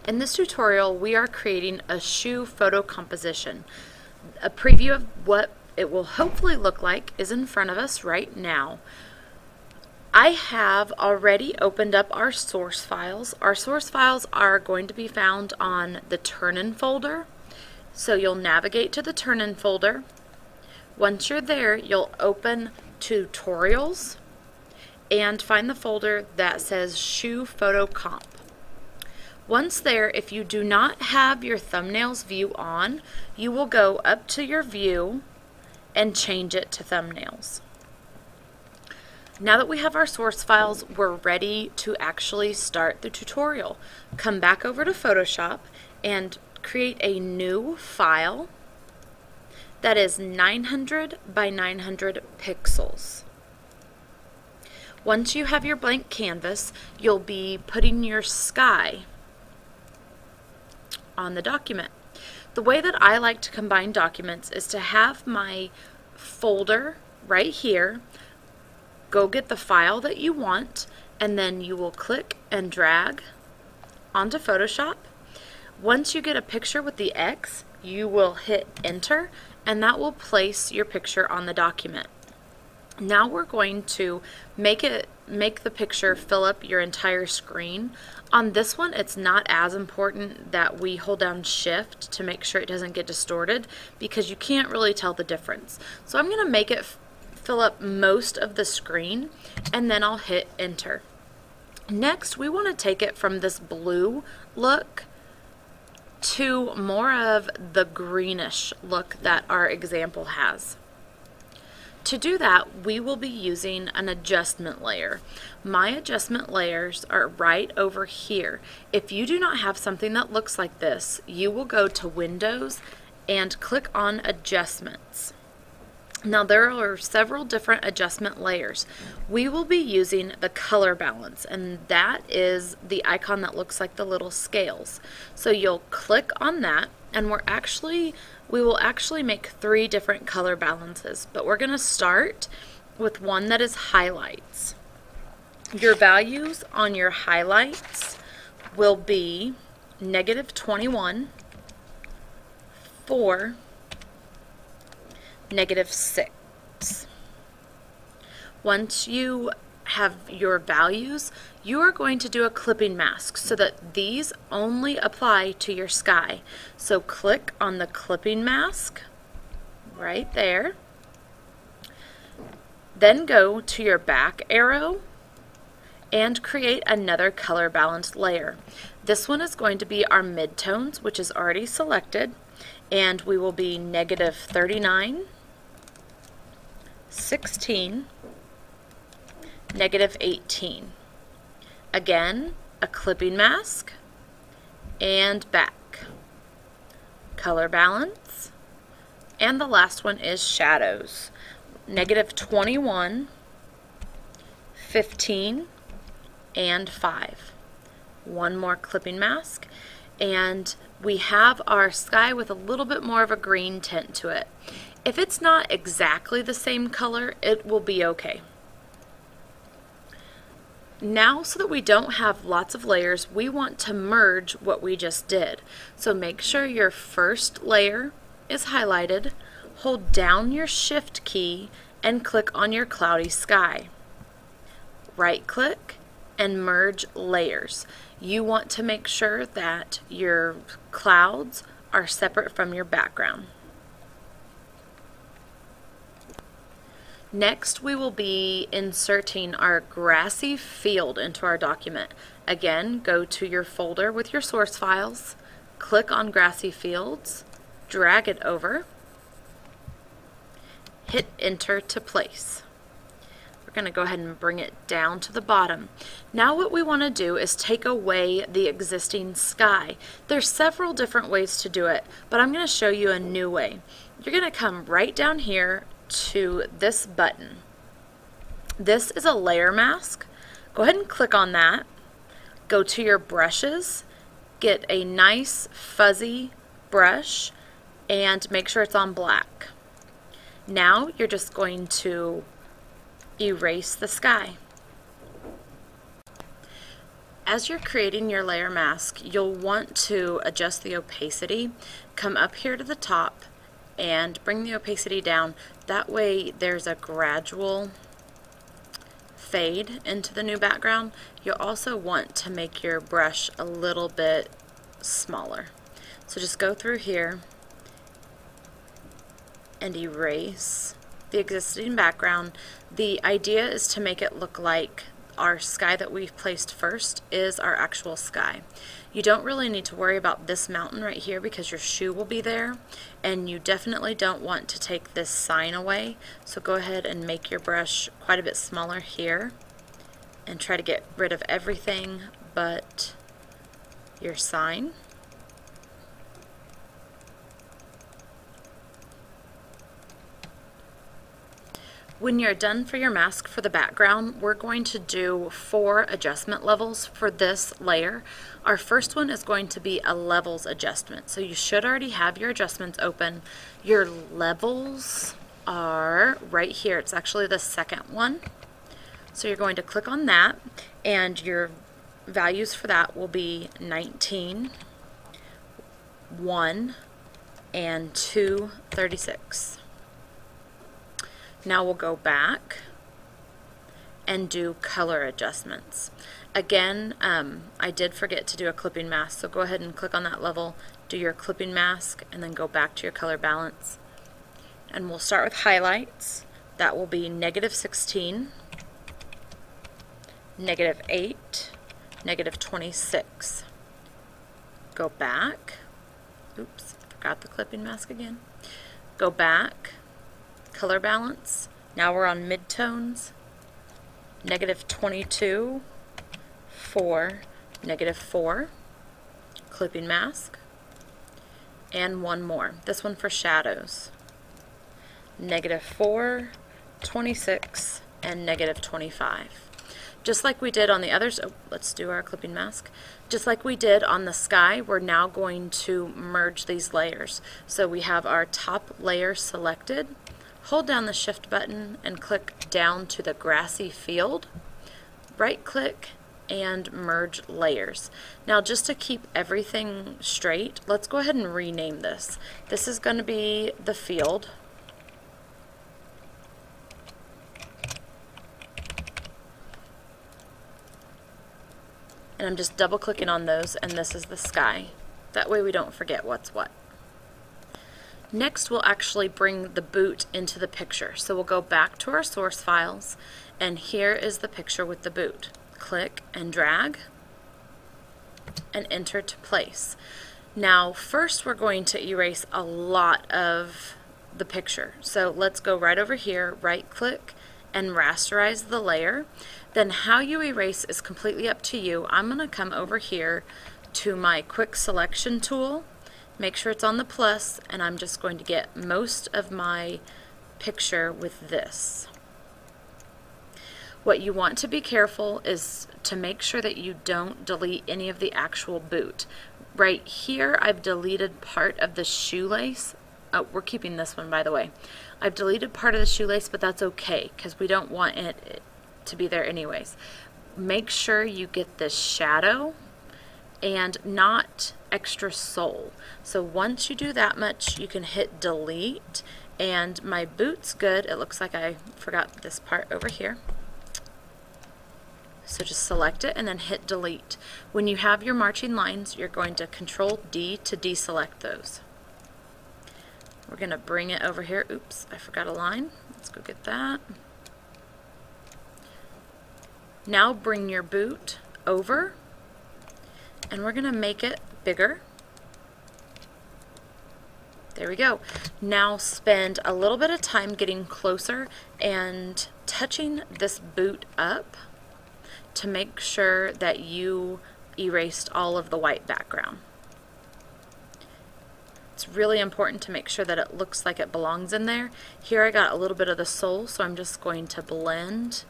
In this tutorial, we are creating a shoe photo composition. A preview of what it will hopefully look like is in front of us right now. I have already opened up our source files. Our source files are going to be found on the Turn-In folder. So you'll navigate to the Turn-In folder. Once you're there, you'll open Tutorials and find the folder that says Shoe Photo Comp. Once there, if you do not have your thumbnails view on, you will go up to your view and change it to thumbnails. Now that we have our source files, we're ready to actually start the tutorial. Come back over to Photoshop and create a new file that is 900 by 900 pixels. Once you have your blank canvas, you'll be putting your sky on the document. The way that I like to combine documents is to have my folder right here, go get the file that you want, and then you will click and drag onto Photoshop. Once you get a picture with the X, you will hit enter, and that will place your picture on the document. Now we're going to make the picture fill up your entire screen. On this one, it's not as important that we hold down Shift to make sure it doesn't get distorted, because you can't really tell the difference. So I'm going to make it fill up most of the screen, and then I'll hit enter. Next, we want to take it from this blue look to more of the greenish look that our example has. To do that, we will be using an adjustment layer. My adjustment layers are right over here. If you do not have something that looks like this, you will go to Windows and click on Adjustments. Now there are several different adjustment layers. We will be using the color balance, and that is the icon that looks like the little scales. So you'll click on that, and we will actually make 3 different color balances, but we're going to start with one that is highlights. Your values on your highlights will be -21, 4, -6. Once you have your values, you are going to do a clipping mask so that these only apply to your sky. So click on the clipping mask right there. Then go to your back arrow and create another color balanced layer. This one is going to be our midtones, which is already selected, and we will be -39, 16, -18. Again, a clipping mask and back. Color balance. And the last one is shadows. -21, 15, and 5. One more clipping mask, and we have our sky with a little bit more of a green tint to it. If it's not exactly the same color, it will be okay. Now, so that we don't have lots of layers, we want to merge what we just did. So make sure your first layer is highlighted, hold down your Shift key, and click on your cloudy sky. Right click and merge layers. You want to make sure that your clouds are separate from your background. Next, we will be inserting our grassy field into our document. Again, go to your folder with your source files, click on grassy fields, drag it over, hit enter to place. We're going to go ahead and bring it down to the bottom. Now what we want to do is take away the existing sky. There's several different ways to do it, but I'm going to show you a new way. You're going to come right down here to this button. This is a layer mask. Go ahead and click on that. Go to your brushes, get a nice fuzzy brush, and make sure it's on black. Now you're just going to erase the sky. As you're creating your layer mask, you'll want to adjust the opacity. Come up here to the top and bring the opacity down. That way there's a gradual fade into the new background. You'll also want to make your brush a little bit smaller. So just go through here and erase the existing background. The idea is to make it look like our sky that we've placed first is our actual sky. You don't really need to worry about this mountain right here because your shoe will be there, and you definitely don't want to take this sign away. So go ahead and make your brush quite a bit smaller here and try to get rid of everything but your sign. When you're done for your mask for the background, we're going to do 4 adjustment levels for this layer. Our first one is going to be a levels adjustment. So you should already have your adjustments open. Your levels are right here. It's actually the second one. So you're going to click on that, and your values for that will be 19, 1, and 236. Now we'll go back and do color adjustments. Again, I did forget to do a clipping mask, so go ahead and click on that level, do your clipping mask, and then go back to your color balance. And we'll start with highlights. That will be -16, -8, -26. Go back. Oops, forgot the clipping mask again. Go back. Color balance. Now we're on midtones. -22, 4, -4. Clipping mask. And one more. This one for shadows. -4, 26, and -25. Just like we did on the others, oh, let's do our clipping mask. Just like we did on the sky, we're now going to merge these layers. So we have our top layer selected. Hold down the shift button and click down to the grassy field. Right click and merge layers. Now just to keep everything straight, let's go ahead and rename this. This is going to be the field. And I'm just double clicking on those, and this is the sky. That way we don't forget what's what. Next, we'll actually bring the boot into the picture. So we'll go back to our source files, and here is the picture with the boot. Click and drag and enter to place. Now, first we're going to erase a lot of the picture. So let's go right over here, right click, and rasterize the layer. Then how you erase is completely up to you. I'm going to come over here to my quick selection tool. Make sure it's on the plus, and I'm just going to get most of my picture with this. What you want to be careful is to make sure that you don't delete any of the actual boot. Right here, I've deleted part of the shoelace. Oh, we're keeping this one, by the way. I've deleted part of the shoelace, but that's okay because we don't want it to be there anyways. Make sure you get this shadow and not extra sole. So once you do that much, you can hit delete, and my boot's good. It looks like I forgot this part over here. So just select it and then hit delete. When you have your marching lines, you're going to Control D to deselect those. We're going to bring it over here. Oops, I forgot a line. Let's go get that. Now bring your boot over, and we're going to make it bigger. There we go. Now spend a little bit of time getting closer and touching this boot up to make sure that you erased all of the white background. It's really important to make sure that it looks like it belongs in there. Here I got a little bit of the sole, so I'm just going to blend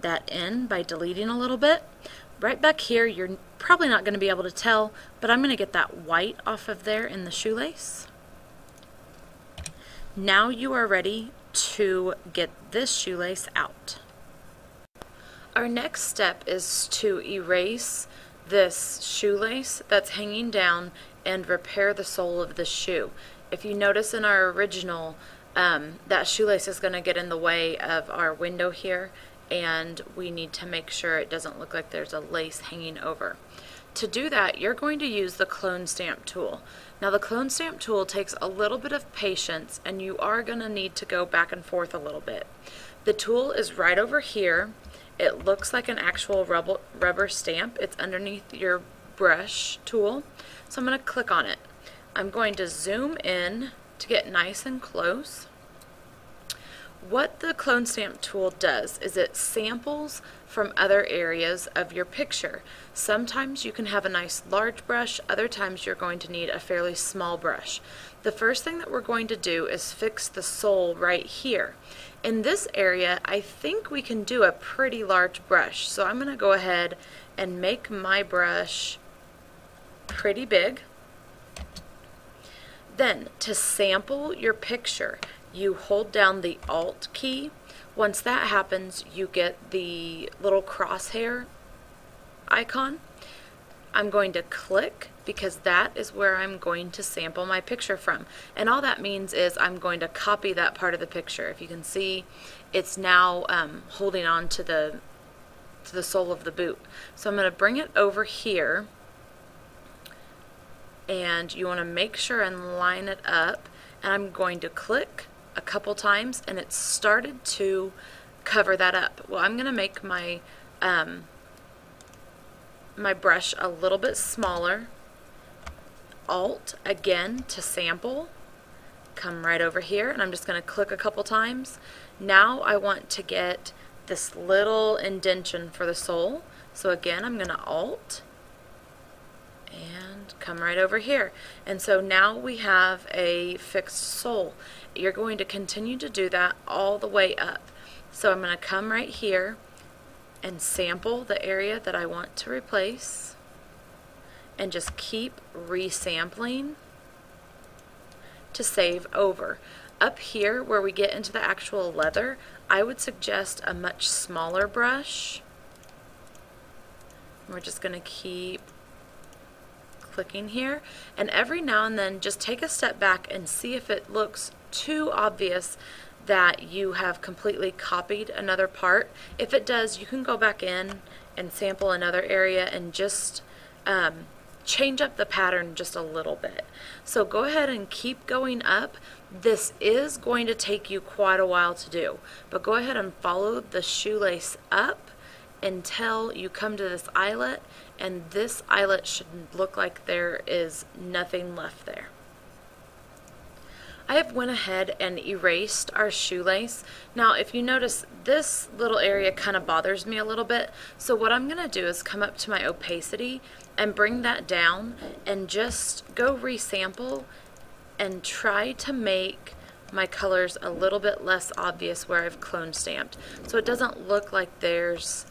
that in by deleting a little bit. Right back here, you're probably not going to be able to tell, but I'm going to get that white off of there in the shoelace. Now you are ready to get this shoelace out. Our next step is to erase this shoelace that's hanging down and repair the sole of the shoe. If you notice in our original, that shoelace is going to get in the way of our window here, and we need to make sure it doesn't look like there's a lace hanging over. To do that, you're going to use the clone stamp tool. Now the clone stamp tool takes a little bit of patience, and you are going to need to go back and forth a little bit. The tool is right over here. It looks like an actual rubber stamp. It's underneath your brush tool. So I'm going to click on it. I'm going to zoom in to get nice and close. What the clone stamp tool does is it samples from other areas of your picture. Sometimes you can have a nice large brush, other times you're going to need a fairly small brush. The first thing that we're going to do is fix the sole right here. In this area, I think we can do a pretty large brush, so I'm going to go ahead and make my brush pretty big. Then, to sample your picture, you hold down the Alt key. Once that happens, you get the little crosshair icon. I'm going to click because that is where I'm going to sample my picture from. And all that means is I'm going to copy that part of the picture. If you can see, it's now holding on to the sole of the boot. So I'm going to bring it over here, and you want to make sure and line it up, and I'm going to click a couple times, and it started to cover that up. Well, I'm going to make my my brush a little bit smaller. Alt again to sample. Come right over here, and I'm just going to click a couple times. Now I want to get this little indentation for the sole. So again, I'm going to Alt and come right over here. And so now we have a fixed sole. You're going to continue to do that all the way up. So I'm going to come right here and sample the area that I want to replace, and just keep resampling to save over. Up here where we get into the actual leather, I would suggest a much smaller brush. We're just going to keep clicking here, and every now and then just take a step back and see if it looks too obvious that you have completely copied another part. If it does, you can go back in and sample another area and just change up the pattern just a little bit. So go ahead and keep going up. This is going to take you quite a while to do, but go ahead and follow the shoelace up until you come to this eyelet, and this eyelet should look like there is nothing left there. I have went ahead and erased our shoelace. Now if you notice, this little area kind of bothers me a little bit, so what I'm going to do is come up to my opacity and bring that down and just go resample and try to make my colors a little bit less obvious where I've clone stamped, so it doesn't look like there's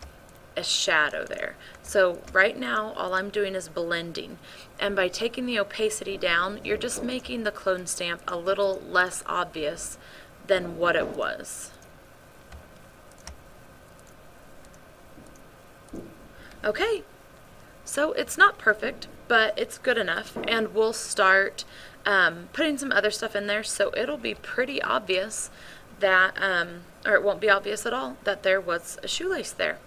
a shadow there. So right now all I'm doing is blending, and by taking the opacity down, you're just making the clone stamp a little less obvious than what it was. Okay, so it's not perfect, but it's good enough, and we'll start putting some other stuff in there, so it'll be pretty obvious that, or it won't be obvious at all, that there was a shoelace there.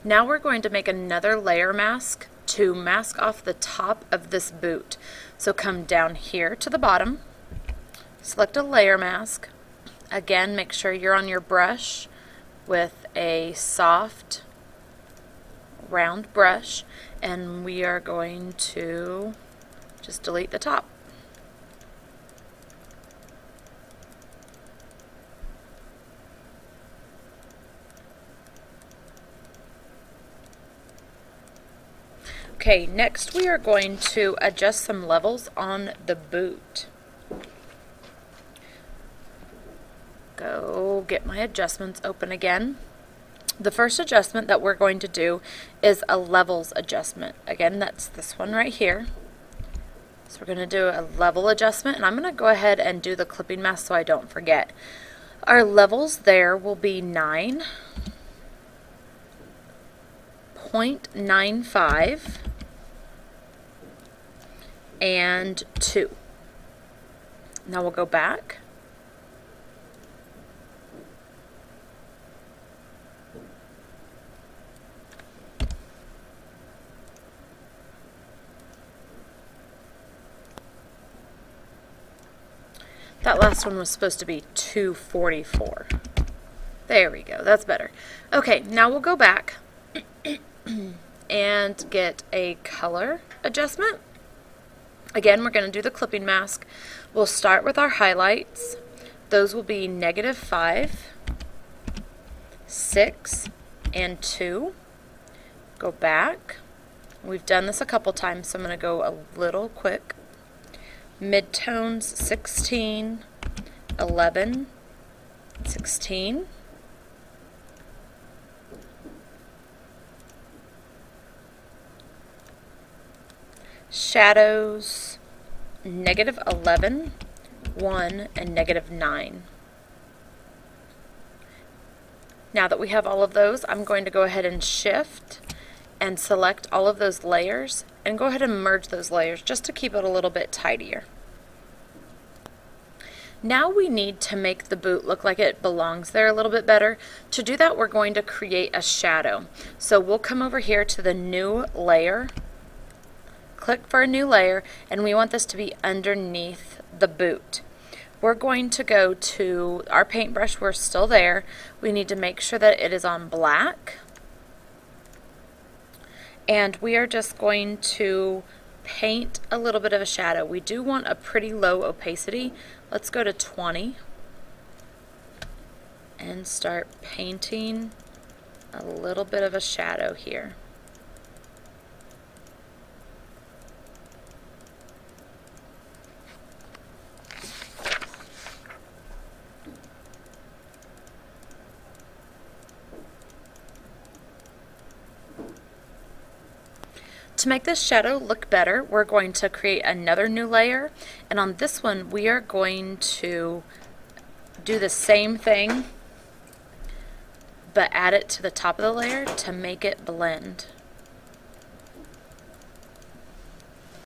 Now we're going to make another layer mask to mask off the top of this boot. So come down here to the bottom, select a layer mask. Again, make sure you're on your brush with a soft round brush, and we are going to just delete the top. Okay, next we are going to adjust some levels on the boot. Go get my adjustments open again. The first adjustment that we're going to do is a levels adjustment. Again, that's this one right here. So we're going to do a level adjustment, and I'm going to go ahead and do the clipping mask so I don't forget. Our levels there will be 9, 0.95 and 2. Now we'll go back. That last one was supposed to be 244. There we go, that's better. Okay, now we'll go back and get a color adjustment. Again, we're going to do the clipping mask. We'll start with our highlights. Those will be -5, 6, and 2. Go back. We've done this a couple times, so I'm going to go a little quick. Midtones 16, 11, 16. Shadows -11, 1, and -9. Now that we have all of those, I'm going to go ahead and shift and select all of those layers and go ahead and merge those layers just to keep it a little bit tidier. Now we need to make the boot look like it belongs there a little bit better. To do that, we're going to create a shadow. So we'll come over here to the new layer, click for a new layer, and we want this to be underneath the boot. We're going to go to our paintbrush. We're still there. We need to make sure that it is on black. And we are just going to paint a little bit of a shadow. We do want a pretty low opacity. Let's go to 20 and start painting a little bit of a shadow here. To make this shadow look better, we're going to create another new layer, and on this one we are going to do the same thing but add it to the top of the layer to make it blend.